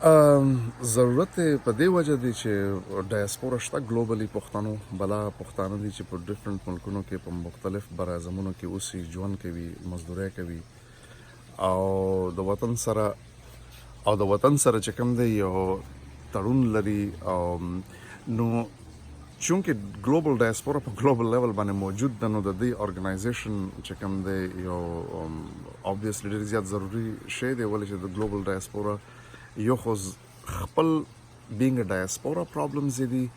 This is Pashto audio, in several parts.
ضرورت په دې وجه دی چې ډایسپورا شته ګلوبلی پښتنو بلا پښتانه دي چې په ډیفرنٹ ملکونو کې په مختلف برازمونو کې اوسي ژوند کوي مزدوري کوي او د وطن سره چې کوم دی یو تړون لري او نو چونکه ګلوبل ډایسپورا په ګلوبل لیول باندې موجود ده نو د دې ارګنایزیشن چې کوم دی یو obviously ډېر زیات ضروری شی دی ولې چې د ګلوبل ډایسپورا یو خو خپل being a diaspora problems دي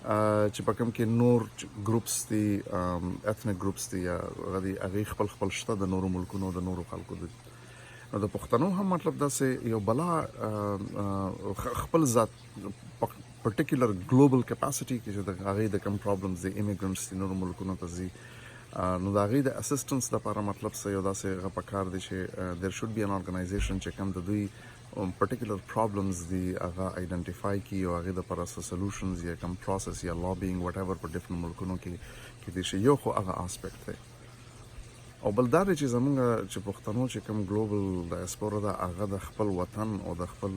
چې په کوم کې نور ګروپس دي ethnic groups دي یا هغه خپل شته د نورو ملکونو د نورو خلکو دي نو د پښتنو هم مطلب دا سه یو بلا خپل ذات پرټیکولر ګلوبل کیپاسټي کې چې د هغه د کوم پرابلمز دي ایمیګرانټس دي نورو ملکونو ته ځي نو د هغه د اسسټنس لپاره مطلب سه یو داسې غپکار دي چې there should be an organization چې کوم د دوی particular problems دی هغه identify کی او هغه د پر solutions یا کوم process یا lobbying whatever په different ملکونو کې دي چې یو خو هغه aspect دی او بل دا چې زمونږ چې پښتنو چې کوم global diaspora دا هغه د خپل وطن او د خپل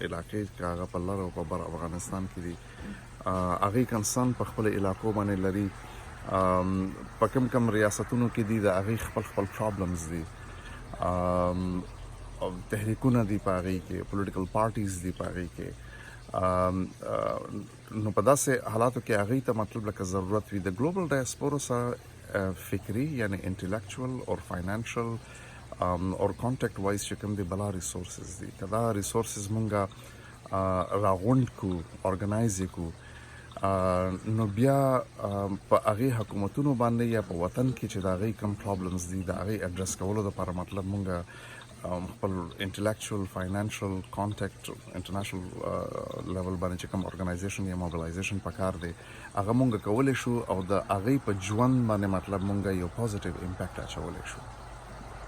علاقې کې هغه په لار او په بر افغانستان کې دي هغه کنسان په خپل علاقو باندې لري په کوم ریاستونو کې دي د هغه خپل problems دي تحریکونه دي پاغي کې پولیټیکل پارټیز دي پاغي کې نو په داسې حالاتو کې هغه ته مطلب لکه ضرورت وي د ګلوبل ډایسپورا سره فکری یعنی انټلیکچوال او فاینانشل او کانټیکټ وایز چې کوم دي بلا ریسورسز دي کدا ریسورسز مونږه راغونډ کو ارګنایز کو نو بیا په هغه حکومتونو باندې یا په وطن کې چې دا غي کوم پرابلمز دي دا غي اډرس کولو لپاره مطلب مونږه خپل انټلیکچوال فاینانشل کانټیکټ انټرنیشنل لیول باندې چې کوم ارګنایزیشن یا موبلایزیشن پکار دی هغه مونږ کولای شو او د هغه په ژوند باندې مطلب مونږ یو پوزټیو امپیکټ اچولای شو